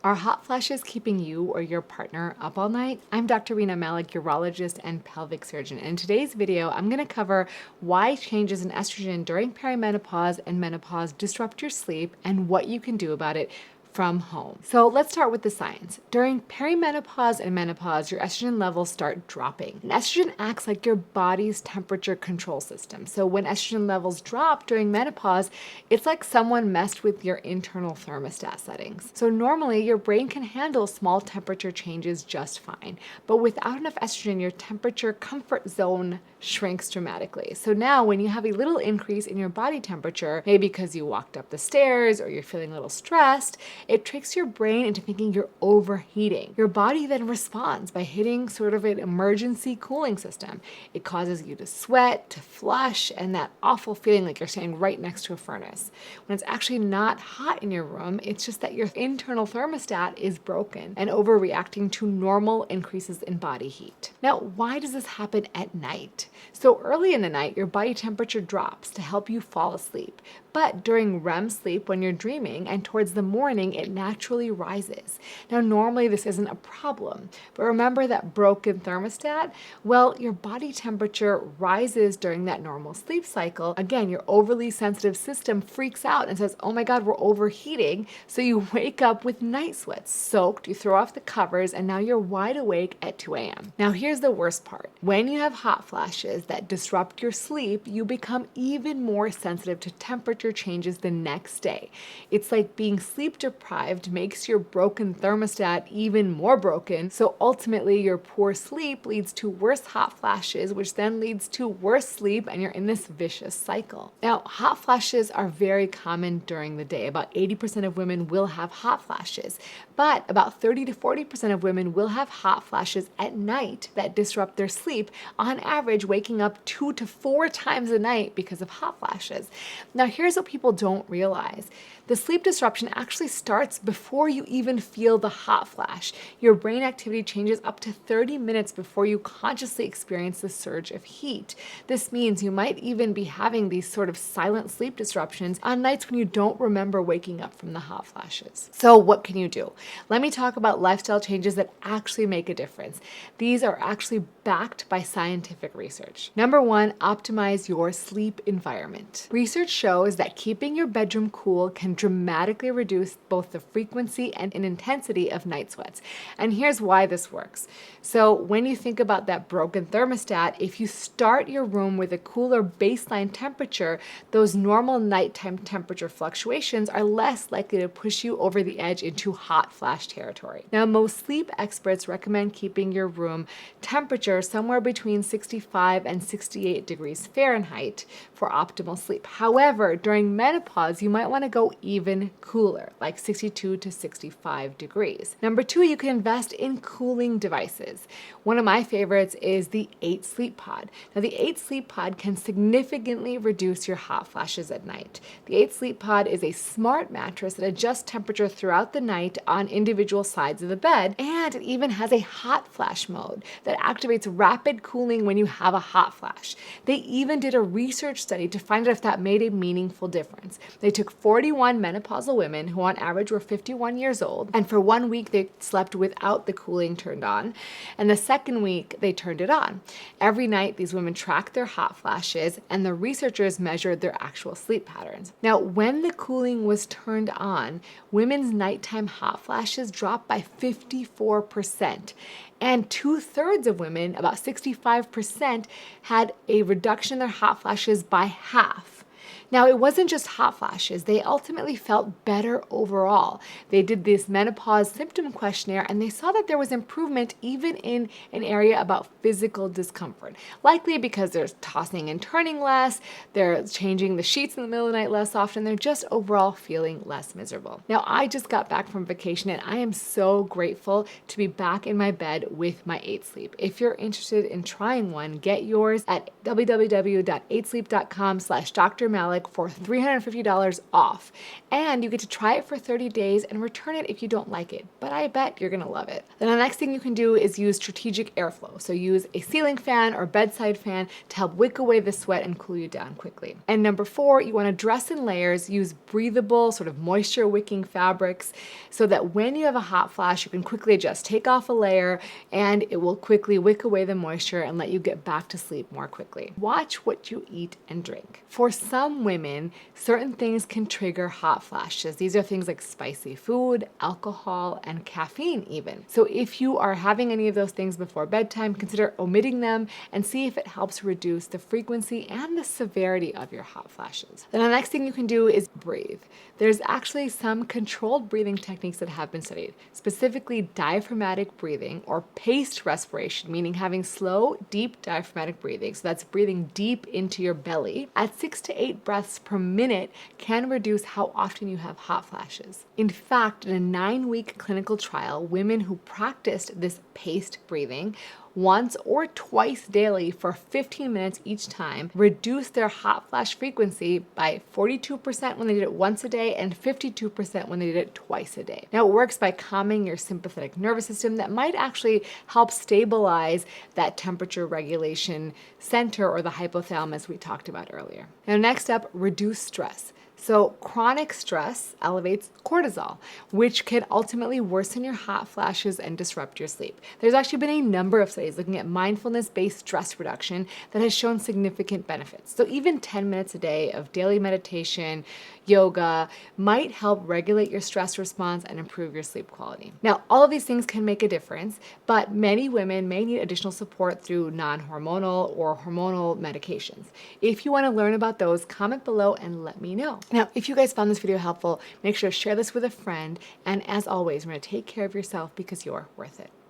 Are hot flashes keeping you or your partner up all night? I'm Dr. Rena Malik, urologist and pelvic surgeon. In today's video, I'm going to cover why changes in estrogen during perimenopause and menopause disrupt your sleep and what you can do about it from home. So let's start with the science. During perimenopause and menopause, your estrogen levels start dropping. And estrogen acts like your body's temperature control system. So when estrogen levels drop during menopause, it's like someone messed with your internal thermostat settings. So normally your brain can handle small temperature changes just fine. But without enough estrogen, your temperature comfort zone shrinks dramatically. So now when you have a little increase in your body temperature, maybe because you walked up the stairs or you're feeling a little stressed, it tricks your brain into thinking you're overheating. Your body then responds by hitting sort of an emergency cooling system. It causes you to sweat, to flush, and that awful feeling like you're standing right next to a furnace. When it's actually not hot in your room, it's just that your internal thermostat is broken and overreacting to normal increases in body heat. Now, why does this happen at night? So early in the night, your body temperature drops to help you fall asleep. But during REM sleep, when you're dreaming, and towards the morning, it naturally rises. Now, normally this isn't a problem, but remember that broken thermostat? Well, your body temperature rises during that normal sleep cycle. Again, your overly sensitive system freaks out and says, oh my God, we're overheating. So you wake up with night sweats, soaked, you throw off the covers, and now you're wide awake at 2 a.m. Now, here's the worst part. When you have hot flashes that disrupt your sleep, you become even more sensitive to temperature changes the next day. It's like being sleep deprived makes your broken thermostat even more broken. So ultimately your poor sleep leads to worse hot flashes, which then leads to worse sleep, and you're in this vicious cycle. Now, hot flashes are very common during the day. About 80% of women will have hot flashes, but about 30 to 40% of women will have hot flashes at night that disrupt their sleep, on average waking up 2 to 4 times a night because of hot flashes. Now, here's what people don't realize. The sleep disruption actually starts before you even feel the hot flash. Your brain activity changes up to 30 minutes before you consciously experience the surge of heat. This means you might even be having these sort of silent sleep disruptions on nights when you don't remember waking up from the hot flashes. So what can you do? Let me talk about lifestyle changes that actually make a difference. These are actually backed by scientific research. Number one, optimize your sleep environment. Research shows that keeping your bedroom cool can dramatically reduce both the frequency and intensity of night sweats. And here's why this works. So when you think about that broken thermostat, if you start your room with a cooler baseline temperature, those normal nighttime temperature fluctuations are less likely to push you over the edge into hot flash territory. Now, most sleep experts recommend keeping your room temperature somewhere between 65 and 68 degrees Fahrenheit for optimal sleep. However, during menopause, you might want to go even cooler, like 62 to 65 degrees. Number two, you can invest in cooling devices. One of my favorites is the 8 Sleep Pod. Now, the 8 Sleep Pod can significantly reduce your hot flashes at night. The 8 Sleep Pod is a smart mattress that adjusts temperature throughout the night on individual sides of the bed, and it even has a hot flash mode that activates rapid cooling when you have a hot flash. They even did a research study to find out if that made a meaningful difference. They took 41 menopausal women who on average were 51 years old, and for 1 week they slept without the cooling turned on, and the second week they turned it on. Every night these women tracked their hot flashes, and the researchers measured their actual sleep patterns. Now, when the cooling was turned on, women's nighttime hot flashes dropped by 54%. And 2/3 of women, about 65%, had a reduction in their hot flashes by half. Now, it wasn't just hot flashes. They ultimately felt better overall. They did this menopause symptom questionnaire, and they saw that there was improvement even in an area about physical discomfort, likely because they're tossing and turning less, they're changing the sheets in the middle of the night less often, they're just overall feeling less miserable. Now, I just got back from vacation, and I am so grateful to be back in my bed with my 8 Sleep. If you're interested in trying one, get yours at www.8sleep.com/Dr. Malik Malik for $350 off. And you get to try it for 30 days and return it if you don't like it. But I bet you're gonna love it. Then the next thing you can do is use strategic airflow. So use a ceiling fan or bedside fan to help wick away the sweat and cool you down quickly. And number 4, you wanna dress in layers, use breathable, sort of moisture wicking fabrics so that when you have a hot flash, you can quickly adjust. Take off a layer and it will quickly wick away the moisture and let you get back to sleep more quickly. Watch what you eat and drink. For some women, certain things can trigger hot flashes. These are things like spicy food, alcohol, and caffeine even. So if you are having any of those things before bedtime, consider omitting them and see if it helps reduce the frequency and the severity of your hot flashes. Then the next thing you can do is breathe. There's actually some controlled breathing techniques that have been studied, specifically diaphragmatic breathing or paced respiration, meaning having slow, deep diaphragmatic breathing. So that's breathing deep into your belly at 6 to 8 breaths per minute can reduce how often you have hot flashes. In fact, in a 9-week clinical trial, women who practiced this paced breathing once or twice daily for 15 minutes each time reduced their hot flash frequency by 42% when they did it once a day and 52% when they did it twice a day. Now, it works by calming your sympathetic nervous system that might actually help stabilize that temperature regulation center or the hypothalamus we talked about earlier. Now, next up, reduce stress. So chronic stress elevates cortisol, which can ultimately worsen your hot flashes and disrupt your sleep. There's actually been a number of studies looking at mindfulness-based stress reduction that has shown significant benefits. So even 10 minutes a day of daily meditation, yoga might help regulate your stress response and improve your sleep quality. Now, all of these things can make a difference, but many women may need additional support through non-hormonal or hormonal medications. If you want to learn about those, comment below and let me know. Now, if you guys found this video helpful, make sure to share this with a friend. And as always, remember to take care of yourself because you're worth it.